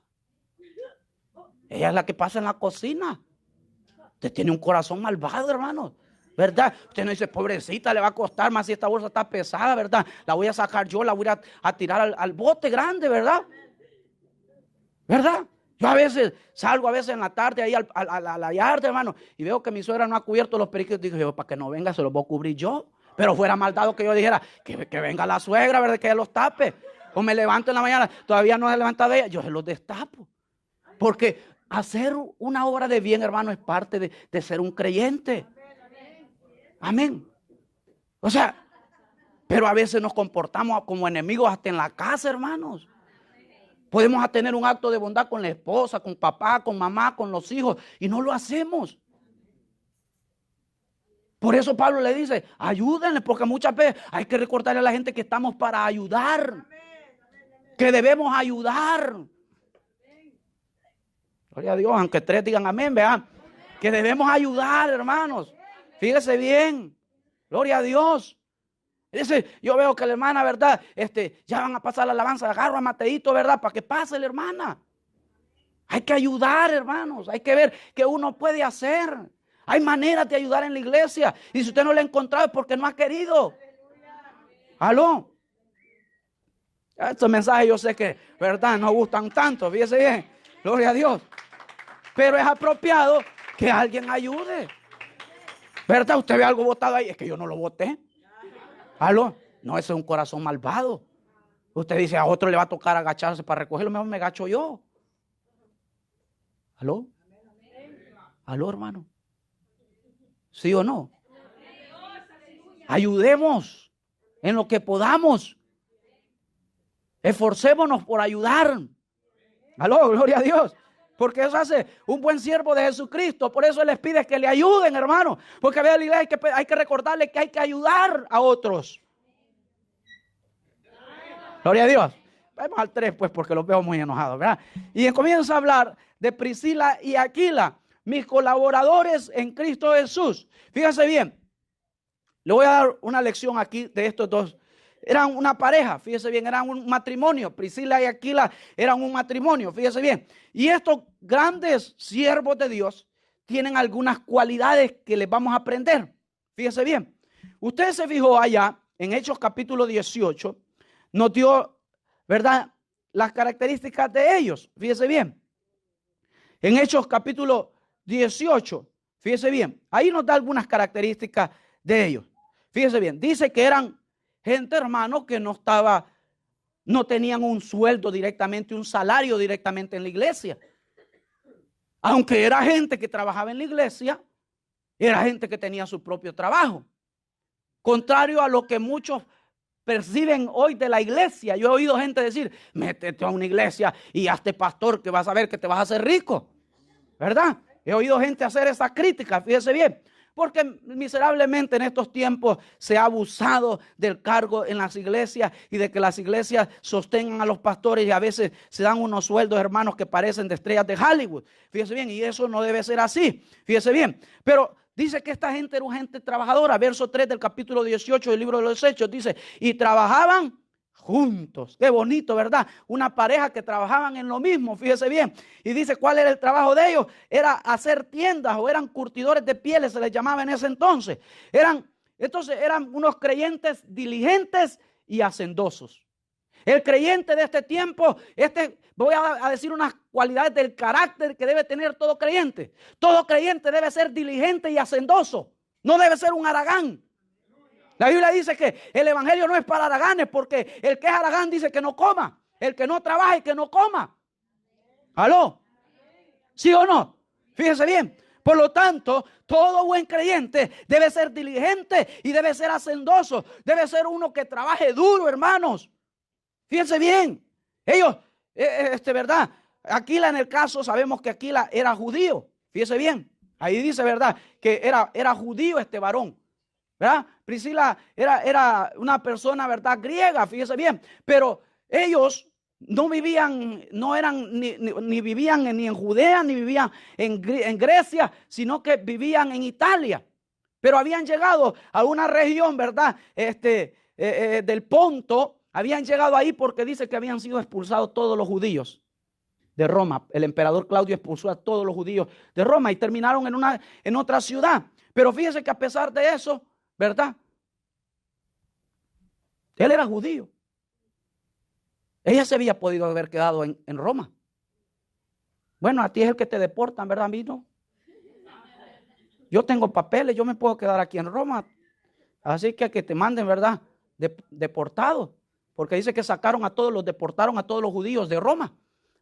Ella es la que pasa en la cocina. Usted tiene un corazón malvado, hermano, ¿verdad? Usted no dice, pobrecita, le va a costar más si esta bolsa está pesada, ¿verdad? La voy a sacar yo, la voy a tirar al bote grande, ¿verdad? ¿Verdad? Yo a veces salgo en la tarde ahí a la yarda, hermano, y veo que mi suegra no ha cubierto los periquitos. Digo yo, para que no venga, se los voy a cubrir yo. Pero fuera maldado que yo dijera, que venga la suegra, ¿verdad? Que ella los tape. O me levanto en la mañana, todavía no se levanta de ella, yo se los destapo. Porque hacer una obra de bien, hermano, es parte de ser un creyente. Amén. O sea, pero a veces nos comportamos como enemigos hasta en la casa, hermanos. Podemos tener un acto de bondad con la esposa, con papá, con mamá, con los hijos, y no lo hacemos. Por eso Pablo le dice, ayúdenle, porque muchas veces hay que recordarle a la gente que estamos para ayudar. Que debemos ayudar. Gloria a Dios, aunque 3 digan amén, vean. Que debemos ayudar, hermanos. Fíjese bien. Gloria a Dios. Dice, yo veo que la hermana, ¿verdad? Ya van a pasar la alabanza, agarro a Mateito, ¿verdad? Para que pase la hermana. Hay que ayudar, hermanos. Hay que ver qué uno puede hacer. Hay maneras de ayudar en la iglesia. Y si usted no lo ha encontrado es porque no ha querido. ¿Aló? Estos mensajes yo sé que, ¿verdad? No gustan tanto. Fíjese bien. Gloria a Dios. Pero es apropiado que alguien ayude. ¿Verdad? Usted ve algo botado ahí. Es que yo no lo boté. ¿Aló? No, ese es un corazón malvado. Usted dice, a otro le va a tocar agacharse para recogerlo. Mejor me agacho yo. ¿Aló? ¿Aló, hermano? ¿Sí o no? Ayudemos en lo que podamos. Esforcémonos por ayudar. Aló, gloria a Dios. Porque eso hace un buen siervo de Jesucristo. Por eso Él les pide que le ayuden, hermano. Porque a ver, la iglesia hay que recordarle que hay que ayudar a otros. Gloria a Dios. Vamos al 3, pues, porque los veo muy enojados, ¿verdad? Y comienza a hablar de Priscila y Aquila, mis colaboradores en Cristo Jesús. Fíjense bien, le voy a dar una lección aquí de estos dos. Eran una pareja, fíjese bien, eran un matrimonio. Priscila y Aquila eran un matrimonio, fíjese bien. Y estos grandes siervos de Dios tienen algunas cualidades que les vamos a aprender. Fíjese bien. Usted se fijó allá en Hechos capítulo 18, nos dio, ¿verdad?, las características de ellos. Fíjese bien. En Hechos capítulo 18, fíjese bien, ahí nos da algunas características de ellos. Fíjese bien, dice que eran gente, hermano, que no tenían un sueldo directamente, un salario directamente en la iglesia. Aunque era gente que trabajaba en la iglesia, era gente que tenía su propio trabajo. Contrario a lo que muchos perciben hoy de la iglesia. Yo he oído gente decir, métete a una iglesia y hazte pastor que vas a ver que te vas a hacer rico. ¿Verdad? He oído gente hacer esa crítica, fíjese bien. Porque miserablemente en estos tiempos se ha abusado del cargo en las iglesias y de que las iglesias sostengan a los pastores y a veces se dan unos sueldos, hermanos, que parecen de estrellas de Hollywood. Fíjese bien, y eso no debe ser así. Fíjese bien. Pero dice que esta gente era una gente trabajadora. Verso 3 del capítulo 18 del libro de los Hechos dice, y trabajaban juntos. Qué bonito, ¿verdad? Una pareja que trabajaban en lo mismo, fíjese bien. Y dice, ¿cuál era el trabajo de ellos? Era hacer tiendas o eran curtidores de pieles, se les llamaba en ese entonces. Entonces eran unos creyentes diligentes y hacendosos. El creyente de este tiempo, voy a decir unas cualidades del carácter que debe tener todo creyente. Todo creyente debe ser diligente y hacendoso. No debe ser un haragán. La Biblia dice que el evangelio no es para haraganes, porque el que es haragán dice que no coma. El que no trabaja y que no coma. ¿Aló? ¿Sí o no? Fíjese bien. Por lo tanto, todo buen creyente debe ser diligente y debe ser hacendoso. Debe ser uno que trabaje duro, hermanos. Fíjense bien. Ellos, ¿verdad? Aquila en el caso, sabemos que Aquila era judío. Fíjese bien. Ahí dice, ¿verdad? Que era judío este varón. ¿Verdad? Priscila era una persona, ¿verdad?, griega, fíjese bien. Pero ellos no vivían, ni vivían ni en Judea, ni vivían en Grecia, sino que vivían en Italia. Pero habían llegado a una región, ¿verdad?, del Ponto. Habían llegado ahí porque dice que habían sido expulsados todos los judíos de Roma. El emperador Claudio expulsó a todos los judíos de Roma y terminaron en otra ciudad. Pero fíjese que a pesar de eso, ¿verdad?, él era judío. Ella se había podido haber quedado en Roma. Bueno, a ti es el que te deportan, ¿verdad? A mí no. Yo tengo papeles, yo me puedo quedar aquí en Roma. Así que te manden, ¿verdad?, deportado. Porque dice que deportaron a todos los judíos de Roma,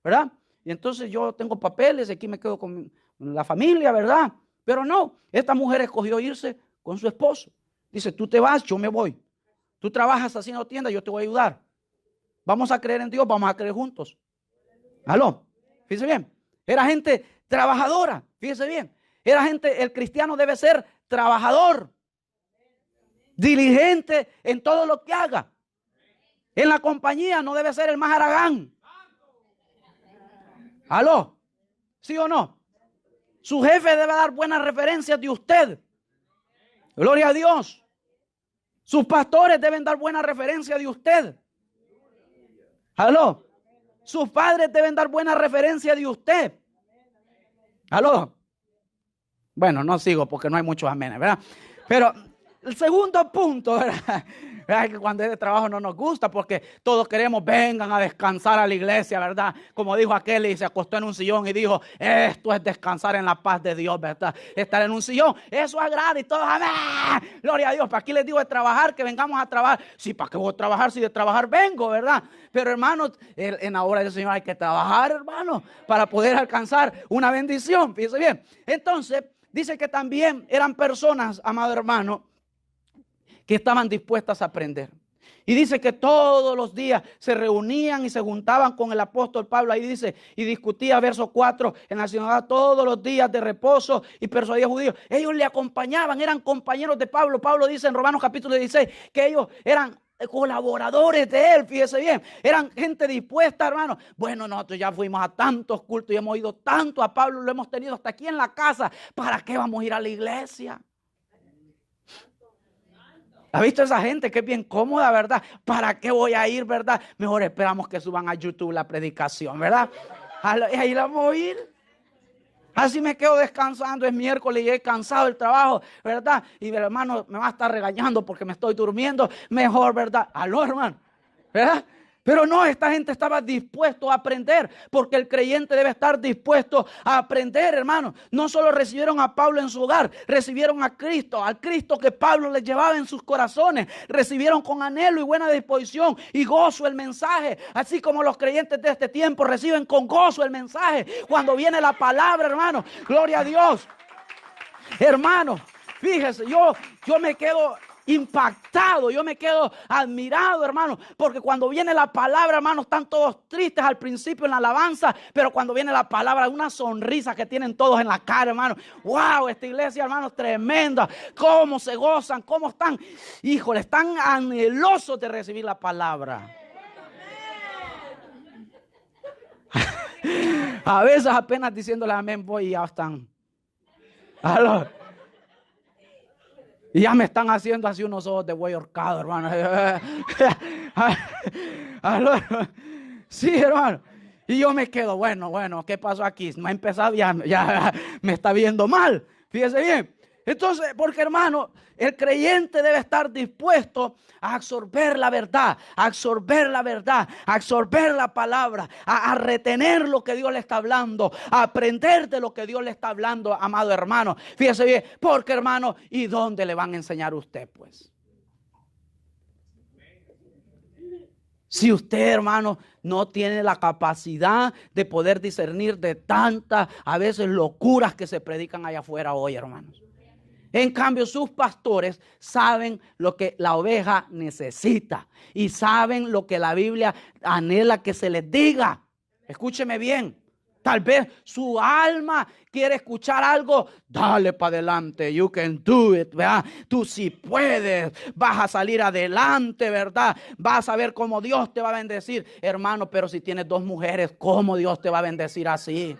¿verdad? Y entonces yo tengo papeles, aquí me quedo con la familia, ¿verdad? Pero no, esta mujer escogió irse con su esposo. Dice, tú te vas, yo me voy. Tú trabajas haciendo tienda, yo te voy a ayudar. Vamos a creer en Dios, vamos a creer juntos. ¿Aló? Fíjese bien. Era gente trabajadora, fíjese bien. El cristiano debe ser trabajador, diligente en todo lo que haga. En la compañía no debe ser el más haragán. ¿Aló? ¿Sí o no? Su jefe debe dar buenas referencias de usted. Gloria a Dios. Sus pastores deben dar buena referencia de usted. ¿Aló? Sus padres deben dar buena referencia de usted. ¿Aló? Bueno, no sigo porque no hay muchos amenes, ¿verdad? Pero el segundo punto, ¿verdad? Es que cuando es de trabajo no nos gusta porque todos queremos vengan a descansar a la iglesia, ¿verdad? Como dijo aquel y se acostó en un sillón y dijo, esto es descansar en la paz de Dios, ¿verdad? Estar en un sillón, eso agrada y todos, amén. Gloria a Dios, para aquí les digo de trabajar, que vengamos a trabajar. Sí, ¿para qué voy a trabajar si de trabajar vengo, verdad? Pero hermanos, en la obra del Señor hay que trabajar, hermanos, para poder alcanzar una bendición, fíjense bien. Entonces, dice que también eran personas, amado hermano, que estaban dispuestas a aprender. Y dice que todos los días se reunían y se juntaban con el apóstol Pablo. Ahí dice, y discutía, verso 4, en la ciudad todos los días de reposo y persuadía judíos. Ellos le acompañaban, eran compañeros de Pablo. Pablo dice en Romanos capítulo 16 que ellos eran colaboradores de él, fíjese bien, eran gente dispuesta, hermano. Bueno, nosotros ya fuimos a tantos cultos y hemos ido tanto a Pablo, lo hemos tenido hasta aquí en la casa. ¿Para qué vamos a ir a la iglesia? ¿Ha visto esa gente que es bien cómoda, verdad? ¿Para qué voy a ir, verdad? Mejor esperamos que suban a YouTube la predicación, ¿verdad? Ahí la vamos a oír. Así me quedo descansando, es miércoles y he cansado del trabajo, ¿verdad? Y el hermano me va a estar regañando porque me estoy durmiendo. Mejor, ¿verdad? Aló, hermano, ¿verdad? Pero no, esta gente estaba dispuesto a aprender, porque el creyente debe estar dispuesto a aprender, hermano. No solo recibieron a Pablo en su hogar, recibieron a Cristo, al Cristo que Pablo les llevaba en sus corazones. Recibieron con anhelo y buena disposición y gozo el mensaje, así como los creyentes de este tiempo reciben con gozo el mensaje. Cuando viene la palabra, hermano, gloria a Dios. Hermano, fíjese, yo me quedo impactado, yo me quedo admirado, hermano, porque cuando viene la palabra, hermano, están todos tristes al principio en la alabanza, pero cuando viene la palabra, una sonrisa que tienen todos en la cara, hermano. Wow, esta iglesia, hermano, tremenda. Cómo se gozan, cómo están, híjole, están anhelosos de recibir la palabra. A veces apenas diciéndole amén voy y ya están. ¿Aló? Y ya me están haciendo así unos ojos de buey ahorcado, hermano. Sí, hermano. Y yo me quedo, bueno, ¿qué pasó aquí? No ha empezado, ya me está viendo mal. Fíjese bien. Entonces, porque hermano, el creyente debe estar dispuesto a absorber la verdad, a absorber la verdad, a absorber la palabra, a retener lo que Dios le está hablando, a aprender de lo que Dios le está hablando, amado hermano. Fíjese bien, porque hermano, ¿y dónde le van a enseñar a usted, pues? Si usted, hermano, no tiene la capacidad de poder discernir de tantas, a veces, locuras que se predican allá afuera hoy, hermanos. En cambio, sus pastores saben lo que la oveja necesita y saben lo que la Biblia anhela que se les diga. Escúcheme bien. Tal vez su alma quiere escuchar algo. Dale para adelante. You can do it, ¿verdad? Tú sí puedes. Vas a salir adelante, ¿verdad? Vas a ver cómo Dios te va a bendecir. Hermano, pero si tienes 2 mujeres, ¿cómo Dios te va a bendecir así?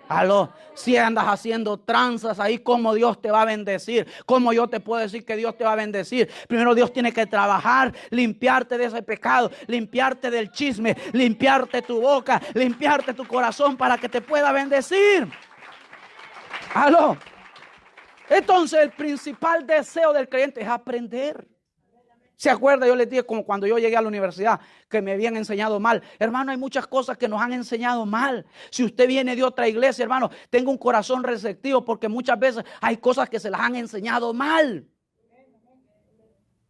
Aló, si andas haciendo tranzas ahí, ¿cómo Dios te va a bendecir? ¿Cómo yo te puedo decir que Dios te va a bendecir? Primero Dios tiene que trabajar, limpiarte de ese pecado, limpiarte del chisme, limpiarte tu boca, limpiarte tu corazón para que te pueda bendecir. Aló. Entonces el principal deseo del creyente es aprender. ¿Se acuerda? Yo les dije como cuando yo llegué a la universidad que me habían enseñado mal. Hermano, hay muchas cosas que nos han enseñado mal. Si usted viene de otra iglesia, hermano, tenga un corazón receptivo porque muchas veces hay cosas que se las han enseñado mal.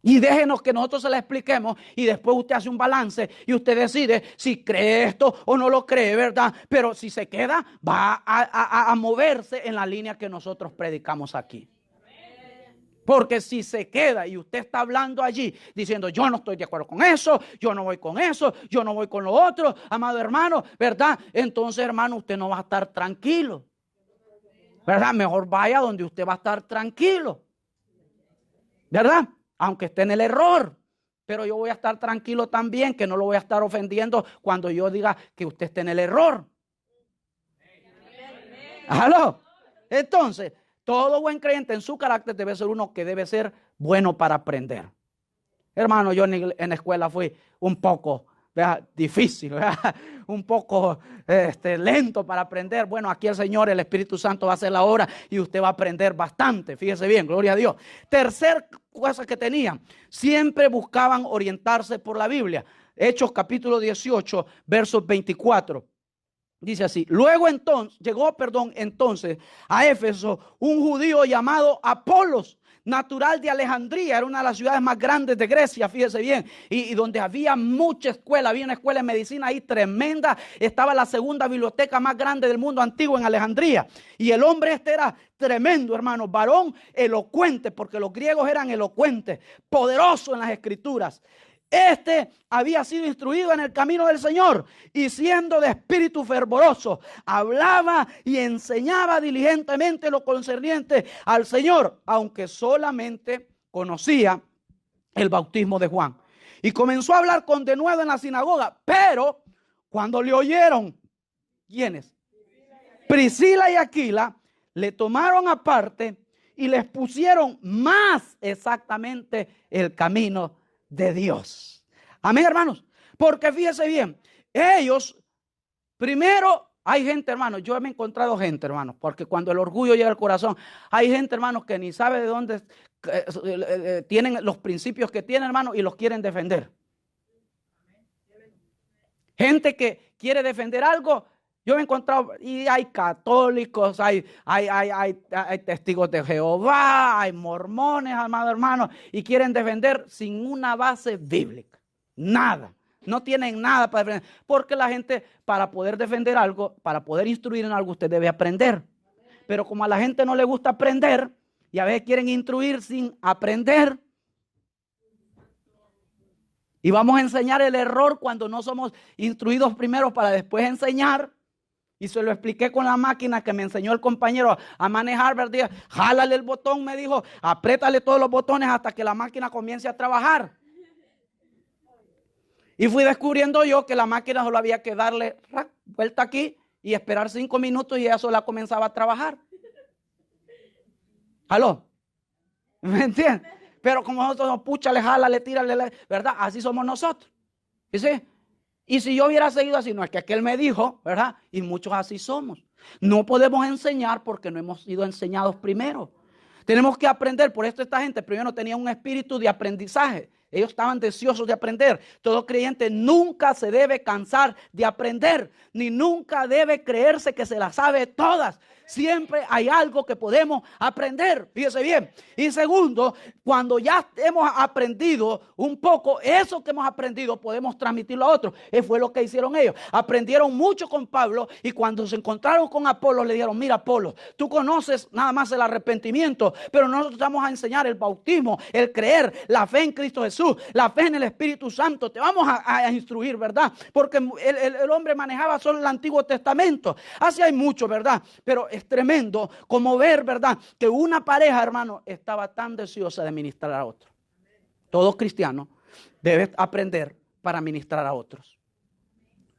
Y déjenos que nosotros se las expliquemos y después usted hace un balance y usted decide si cree esto o no lo cree, ¿verdad? Pero si se queda, va a moverse en la línea que nosotros predicamos aquí. Porque si se queda y usted está hablando allí diciendo yo no estoy de acuerdo con eso, yo no voy con eso, yo no voy con lo otro, amado hermano, ¿verdad? Entonces, hermano, usted no va a estar tranquilo, ¿verdad? Mejor vaya donde usted va a estar tranquilo, ¿verdad? Aunque esté en el error, pero yo voy a estar tranquilo también, que no lo voy a estar ofendiendo cuando yo diga que usted esté en el error. ¿Aló? Entonces, todo buen creyente en su carácter debe ser uno que debe ser bueno para aprender. Hermano, yo en la escuela fui un poco, ¿verdad?, difícil, ¿verdad?, un poco lento para aprender. Bueno, aquí el Señor, el Espíritu Santo va a hacer la obra y usted va a aprender bastante. Fíjese bien, gloria a Dios. Tercer cosa que tenían, siempre buscaban orientarse por la Biblia. Hechos capítulo 18, versos 24. Dice así, luego entonces, llegó a Éfeso un judío llamado Apolos, natural de Alejandría, era una de las ciudades más grandes de Grecia, fíjese bien, y donde había mucha escuela, había una escuela de medicina ahí tremenda, estaba la segunda biblioteca más grande del mundo antiguo en Alejandría, y el hombre este era tremendo, hermano, varón elocuente, porque los griegos eran elocuentes, poderoso en las escrituras. Este había sido instruido en el camino del Señor y siendo de espíritu fervoroso, hablaba y enseñaba diligentemente lo concerniente al Señor, aunque solamente conocía el bautismo de Juan. Y comenzó a hablar con denuedo en la sinagoga, pero cuando le oyeron, ¿quiénes? Priscila y Aquila, le tomaron aparte y les pusieron más exactamente el camino de Dios. Amén, hermanos. Porque fíjese bien, ellos primero Hay gente, hermano, yo me he encontrado gente, hermano, porque cuando el orgullo llega al corazón, hay gente, hermano, que ni sabe de dónde tienen los principios que tienen, hermano, y los quieren defender. Gente que quiere defender algo. Yo me he encontrado, y hay católicos, hay testigos de Jehová, hay mormones, amado hermano, y quieren defender sin una base bíblica. Nada. No tienen nada para defender. Porque la gente, para poder defender algo, para poder instruir en algo, usted debe aprender. Pero como a la gente no le gusta aprender, y a veces quieren instruir sin aprender, y vamos a enseñar el error cuando no somos instruidos primero para después enseñar. Y se lo expliqué con la máquina que me enseñó el compañero a manejar, ¿verdad? Jálale el botón, me dijo, apriétale todos los botones hasta que la máquina comience a trabajar. Y fui descubriendo yo que la máquina solo había que darle vuelta aquí y esperar 5 minutos y ella sola comenzaba a trabajar. ¿Aló? ¿Me entiendes? Pero como nosotros nos púchale, jálale, tírale, ¿verdad? Así somos nosotros. ¿Sí? Y si yo hubiera seguido así, no es que aquel me dijo, ¿verdad? Y muchos así somos. No podemos enseñar porque no hemos sido enseñados primero. Tenemos que aprender. Por esto esta gente primero tenía un espíritu de aprendizaje. Ellos estaban deseosos de aprender. Todo creyente nunca se debe cansar de aprender, ni nunca debe creerse que se las sabe todas. Siempre hay algo que podemos aprender. Fíjese bien. Y segundo, cuando ya hemos aprendido un poco, eso que hemos aprendido podemos transmitirlo a otros. Eso fue lo que hicieron ellos. Aprendieron mucho con Pablo y cuando se encontraron con Apolo le dijeron, mira Apolo, tú conoces nada más el arrepentimiento, pero nosotros vamos a enseñar el bautismo, el creer, la fe en Cristo Jesús, la fe en el Espíritu Santo. Te vamos a instruir, ¿verdad? Porque el hombre manejaba solo el Antiguo Testamento. Así hay mucho, ¿verdad? Pero es tremendo como ver, ¿verdad? Que una pareja, hermano, estaba tan deseosa de ministrar a otro. Todo cristiano debe aprender para ministrar a otros.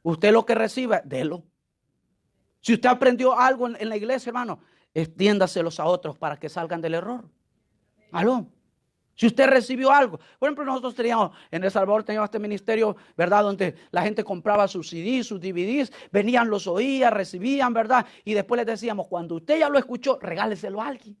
Usted lo que reciba, délo. Si usted aprendió algo en la iglesia, hermano, extiéndaselos a otros para que salgan del error. ¿Aló? Si usted recibió algo, por ejemplo, nosotros teníamos, en El Salvador teníamos este ministerio, ¿verdad? Donde la gente compraba sus CDs, sus DVDs, venían, los oían, recibían, ¿verdad? Y después les decíamos, cuando usted ya lo escuchó, regáleselo a alguien.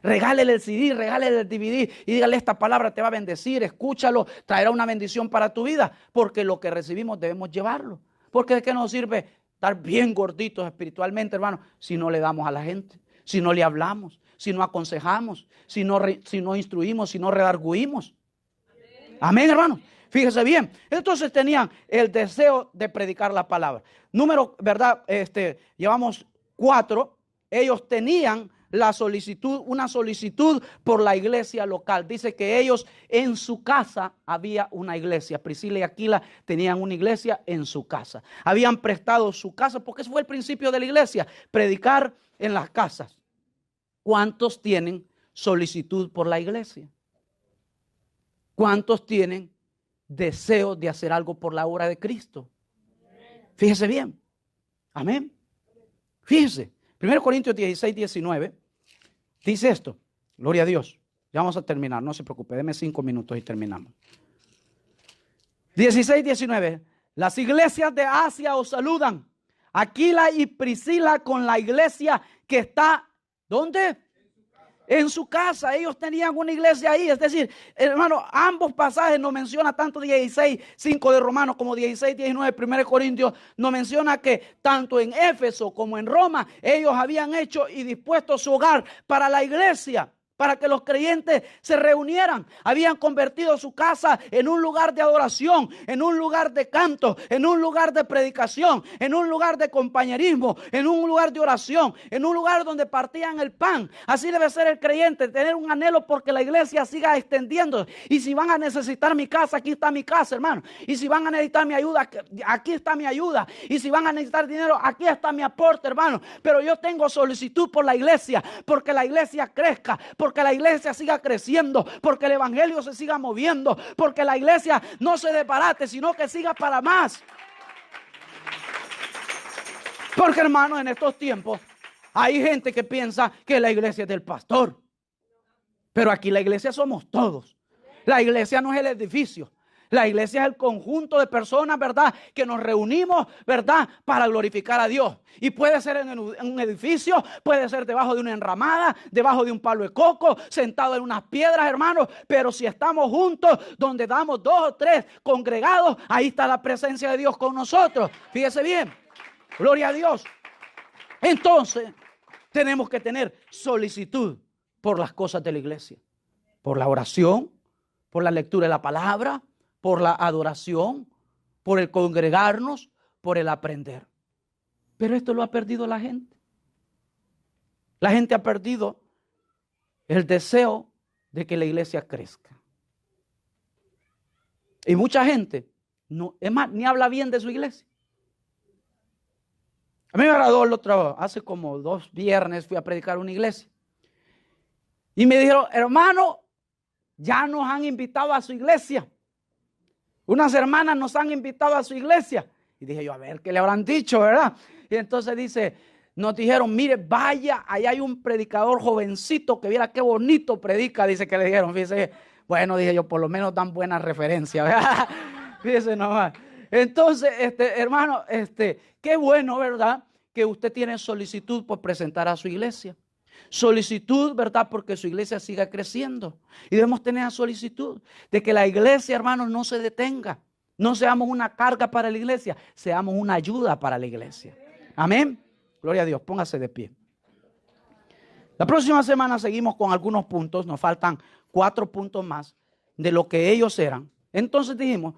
Regálele el CD, regálele el DVD y dígale esta palabra te va a bendecir, escúchalo, traerá una bendición para tu vida. Porque lo que recibimos debemos llevarlo. Porque ¿de qué nos sirve estar bien gorditos espiritualmente, hermano? Si no le damos a la gente, si no le hablamos, si no aconsejamos, si no instruimos, si no redarguimos. Amén, hermano. Fíjese bien. Entonces tenían el deseo de predicar la palabra. Número, ¿verdad? Llevamos 4. Ellos tenían la solicitud, una solicitud por la iglesia local. Dice que ellos en su casa había una iglesia. Priscila y Aquila tenían una iglesia en su casa. Habían prestado su casa porque ese fue el principio de la iglesia, predicar en las casas. ¿Cuántos tienen solicitud por la iglesia? ¿Cuántos tienen deseo de hacer algo por la obra de Cristo? Fíjese bien. Amén. Fíjese. 1 Corintios 16, 19. Dice esto. Gloria a Dios. Ya vamos a terminar. No se preocupe. Deme 5 minutos y terminamos. 16, 19. Las iglesias de Asia os saludan. Aquila y Priscila con la iglesia que está, ¿dónde? En su casa. Ellos tenían una iglesia ahí. Es decir, hermano, ambos pasajes nos menciona tanto 16, 5 de Romanos como 16, 19 de 1 Corintios. Nos menciona que tanto en Éfeso como en Roma ellos habían hecho y dispuesto su hogar para la iglesia, para que los creyentes se reunieran. Habían convertido su casa en un lugar de adoración, en un lugar de canto, en un lugar de predicación, en un lugar de compañerismo, en un lugar de oración, en un lugar donde partían el pan. Así debe ser el creyente, tener un anhelo porque la iglesia siga extendiendo. Y si van a necesitar mi casa, aquí está mi casa, hermano. Y si van a necesitar mi ayuda, aquí está mi ayuda. Y si van a necesitar dinero, aquí está mi aporte, hermano. Pero yo tengo solicitud por la iglesia, porque la iglesia crezca, porque la iglesia siga creciendo, porque el evangelio se siga moviendo, porque la iglesia no se desbarate, sino que siga para más. Porque, hermanos, en estos tiempos hay gente que piensa que la iglesia es del pastor, pero aquí la iglesia somos todos. La iglesia no es el edificio. La iglesia es el conjunto de personas, ¿verdad?, que nos reunimos, ¿verdad?, para glorificar a Dios. Y puede ser en un edificio, puede ser debajo de una enramada, debajo de un palo de coco, sentado en unas piedras, hermanos. Pero si estamos juntos, donde damos 2 o 3 congregados, ahí está la presencia de Dios con nosotros. Fíjese bien. Gloria a Dios. Entonces, tenemos que tener solicitud por las cosas de la iglesia. Por la oración, por la lectura de la palabra, por la adoración, por el congregarnos, por el aprender. Pero esto lo ha perdido la gente. La gente ha perdido el deseo de que la iglesia crezca. Y mucha gente, no, es más, ni habla bien de su iglesia. A mí me agradó hace como 2 viernes fui a predicar a una iglesia. Y me dijeron, hermano, ya nos han invitado a su iglesia. Unas hermanas nos han invitado a su iglesia. Y dije yo, a ver, ¿qué le habrán dicho, verdad? Y entonces nos dijeron, mire, vaya, ahí hay un predicador jovencito que viera qué bonito predica, dice que le dijeron. Fíjese, bueno, dije yo, por lo menos dan buenas referencias, ¿verdad? Fíjese nomás. Entonces, hermano, qué bueno, ¿verdad?, que usted tiene solicitud por presentar a su iglesia. Solicitud, ¿verdad?, porque su iglesia siga creciendo. Y debemos tener la solicitud de que la iglesia, hermanos, no se detenga. No seamos una carga para la iglesia, seamos una ayuda para la iglesia. Amén. Gloria a Dios, póngase de pie. La próxima semana seguimos con algunos puntos, nos faltan 4 puntos más de lo que ellos eran. Entonces dijimos